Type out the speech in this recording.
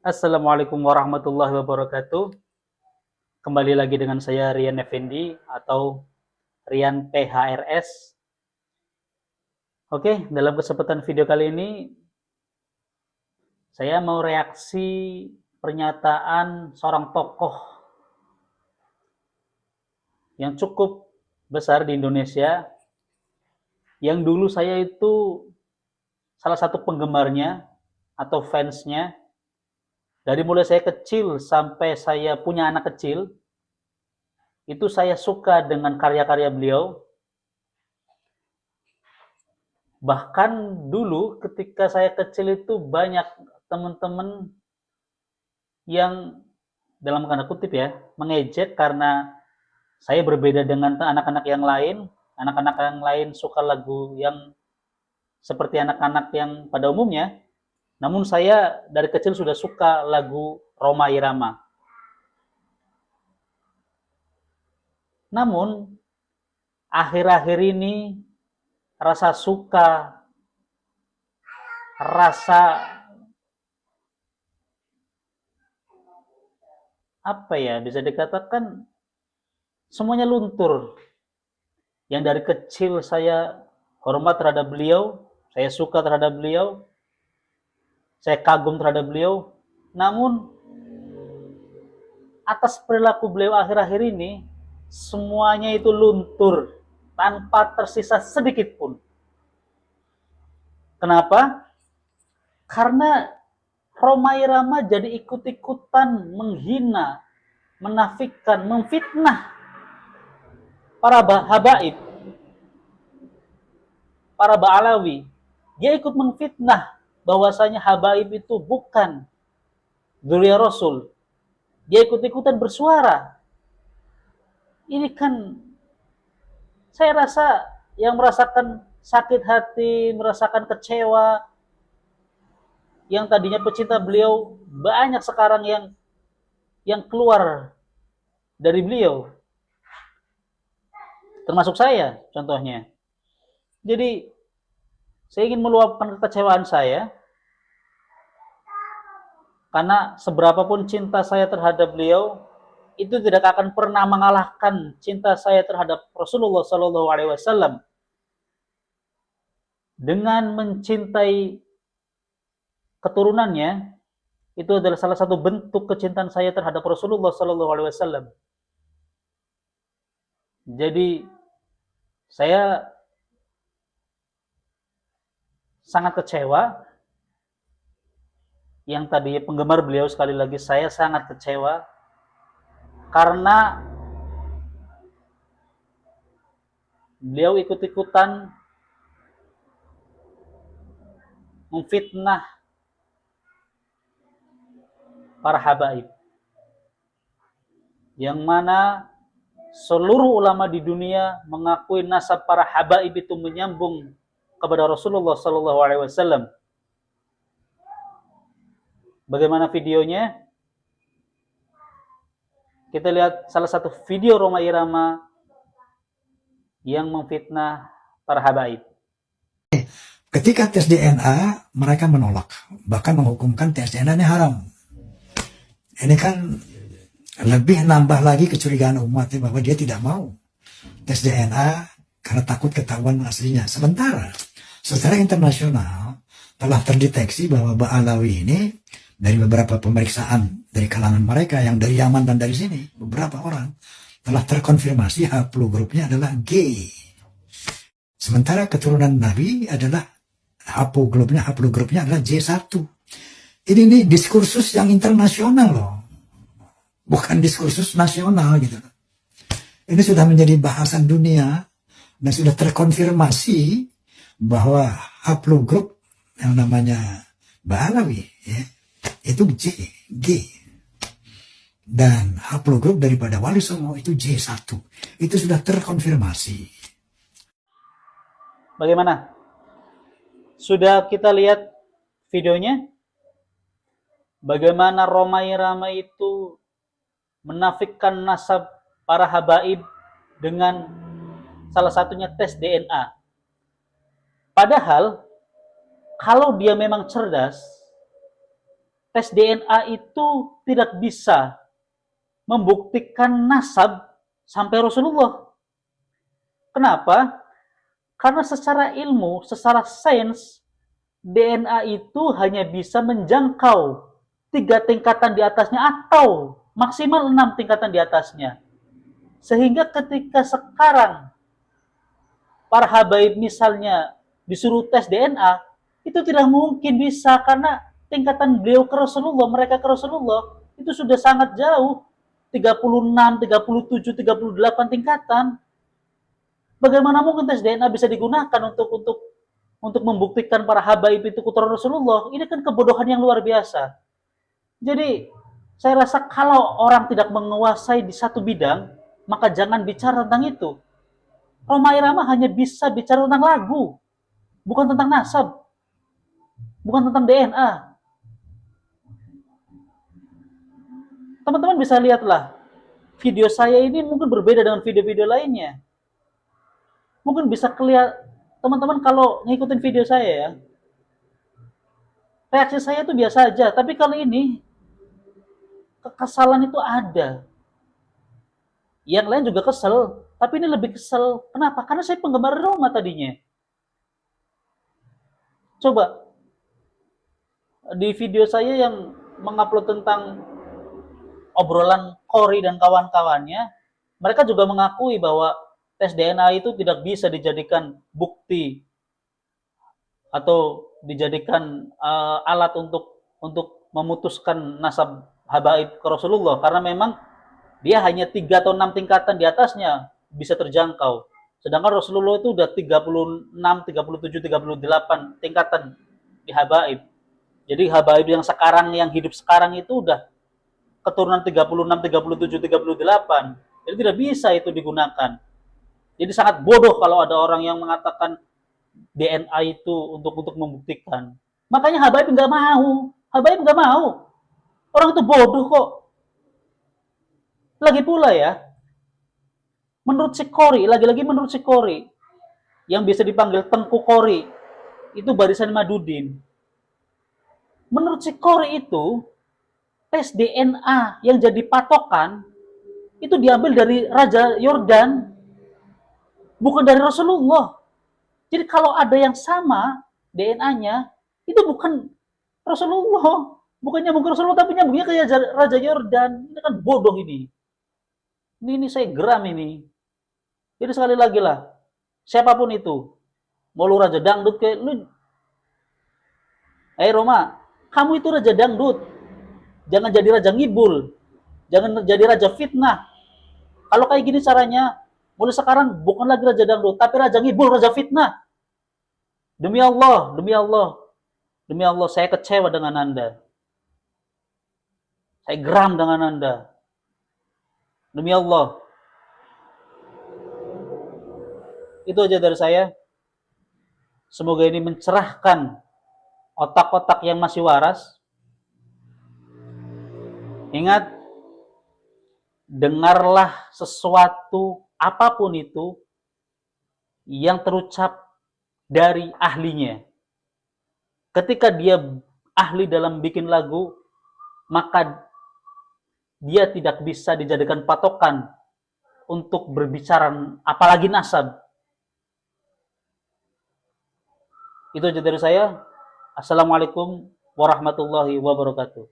Assalamualaikum warahmatullahi wabarakatuh. Kembali lagi dengan saya Rian Effendi atau Rian PHRS. Oke, dalam kesempatan video kali ini saya mau reaksi pernyataan seorang tokoh yang cukup besar di Indonesia yang dulu saya itu salah satu penggemarnya atau fansnya. Dari mulai saya kecil sampai saya punya anak kecil, itu saya suka dengan karya-karya beliau. Bahkan dulu ketika saya kecil itu banyak teman-teman yang dalam tanda kutip ya, mengejek karena saya berbeda dengan anak-anak yang lain. Anak-anak yang lain suka lagu yang seperti anak-anak yang pada umumnya. Namun saya dari kecil sudah suka lagu Rhoma Irama. Namun akhir-akhir ini rasa suka, rasa apa ya, bisa dikatakan semuanya luntur. Yang dari kecil saya hormat terhadap beliau, saya suka terhadap beliau, saya kagum terhadap beliau. Namun atas perilaku beliau akhir-akhir ini, semuanya itu luntur tanpa tersisa sedikit pun. Kenapa? Karena Rhoma Irama jadi ikut-ikutan menghina, menafikan, memfitnah para habaib, para ba'alawi. Dia ikut memfitnah bahwasanya habaib itu bukan dzurriyyah Rasul. Dia ikut-ikutan bersuara. Ini kan saya rasa yang merasakan sakit hati, merasakan kecewa, yang tadinya pecinta beliau banyak sekarang yang keluar dari beliau, termasuk saya contohnya. Jadi saya ingin meluapkan kekecewaan saya karena seberapapun cinta saya terhadap beliau itu tidak akan pernah mengalahkan cinta saya terhadap Rasulullah Shallallahu Alaihi Wasallam. Dengan mencintai keturunannya, itu adalah salah satu bentuk kecintaan saya terhadap Rasulullah Shallallahu Alaihi Wasallam. Jadi saya sangat kecewa. Yang tadi penggemar beliau, sekali lagi saya sangat kecewa karena beliau ikut-ikutan memfitnah para habaib, yang mana seluruh ulama di dunia mengakui nasab para habaib itu menyambung kepada Rasulullah Sallallahu Alaihi Wasallam. Bagaimana videonya? Kita lihat salah satu video Rhoma Irama yang memfitnah para habaib. Ketika tes DNA, mereka menolak, bahkan menghukumkan tes DNA ini haram. Ini kan lebih nambah lagi kecurigaan umat bahwa dia tidak mau tes DNA karena takut ketahuan aslinya. Sementara secara internasional telah terdeteksi bahwa Ba'alawi ini dari beberapa pemeriksaan dari kalangan mereka yang dari Yaman dan dari sini, beberapa orang telah terkonfirmasi haplogrupnya adalah G. Sementara keturunan Nabi adalah haplogrupnya adalah J1. Ini diskursus yang internasional loh, bukan diskursus nasional gitu. Ini sudah menjadi bahasan dunia dan sudah terkonfirmasi bahwa haplogrup yang namanya Ba'alawi ya, itu G. Dan haplogrup daripada Wali Songo itu J1. Itu sudah terkonfirmasi. Bagaimana? Sudah kita lihat videonya? Bagaimana Rhoma Irama itu menafikan nasab para habaib dengan salah satunya tes DNA. Padahal kalau dia memang cerdas, tes DNA itu tidak bisa membuktikan nasab sampai Rasulullah. Kenapa? Karena secara ilmu, secara sains, DNA itu hanya bisa menjangkau 3 tingkatan di atasnya atau maksimal 6 tingkatan di atasnya. Sehingga ketika sekarang para habaib misalnya disuruh tes DNA, itu tidak mungkin bisa karena tingkatan beliau ke Rasulullah, mereka ke Rasulullah, itu sudah sangat jauh. 36, 37, 38 tingkatan. Bagaimana mungkin tes DNA bisa digunakan untuk membuktikan para habaib itu putra Rasulullah? Ini kan kebodohan yang luar biasa. Jadi, saya rasa kalau orang tidak menguasai di satu bidang, maka jangan bicara tentang itu. Rhoma Irama hanya bisa bicara tentang lagu, bukan tentang nasab, bukan tentang DNA. Teman-teman bisa lihatlah, video saya ini mungkin berbeda dengan video-video lainnya. Mungkin bisa kelihatan, teman-teman kalau ngikutin video saya ya, reaksi saya itu biasa aja, tapi kali ini kekesalan itu ada. Yang lain juga kesel, tapi ini lebih kesel. Kenapa? Karena saya penggemar Roma tadinya. Coba di video saya yang mengupload tentang obrolan Kori dan kawan-kawannya, mereka juga mengakui bahwa tes DNA itu tidak bisa dijadikan bukti atau dijadikan alat untuk memutuskan nasab habaib ke Rasulullah, karena memang dia hanya 3 atau 6 tingkatan di atasnya bisa terjangkau. Sedangkan Rasulullah itu udah 36, 37, 38 tingkatan di habaib. Jadi habaib yang sekarang, yang hidup sekarang itu udah keturunan 36, 37, 38. Jadi tidak bisa itu digunakan. Jadi sangat bodoh kalau ada orang yang mengatakan DNA itu untuk membuktikan. Makanya habaib nggak mau. Habaib nggak mau. Orang itu bodoh kok. Lagi pula ya, menurut si Kori, lagi-lagi menurut si Kori, yang bisa dipanggil Tengku Kori, itu barisan Madudin. Menurut si Kori itu, tes DNA yang jadi patokan, itu diambil dari Raja Yordan, bukan dari Rasulullah. Jadi kalau ada yang sama DNA-nya, itu bukan Rasulullah. Bukannya nyambung ke Rasulullah, tapi nyambungnya ke Raja Yordan. Ini kan bodoh ini. Ini saya geram ini. Jadi sekali lagi lah, siapapun itu, mau lu raja dangdut kayak lu, Roma, kamu itu raja dangdut, jangan jadi raja ngibul, jangan jadi raja fitnah. Kalau kayak gini caranya, mulai sekarang bukan lagi raja dangdut, tapi raja ngibul, raja fitnah. Demi Allah, demi Allah, demi Allah, saya kecewa dengan Anda. Saya geram dengan Anda. Demi Allah. Itu aja dari saya. Semoga ini mencerahkan otak-otak yang masih waras. Ingat, dengarlah sesuatu apapun itu yang terucap dari ahlinya. Ketika dia ahli dalam bikin lagu, maka dia tidak bisa dijadikan patokan untuk berbicara apalagi nasab. Itu aja dari saya. Assalamualaikum warahmatullahi wabarakatuh.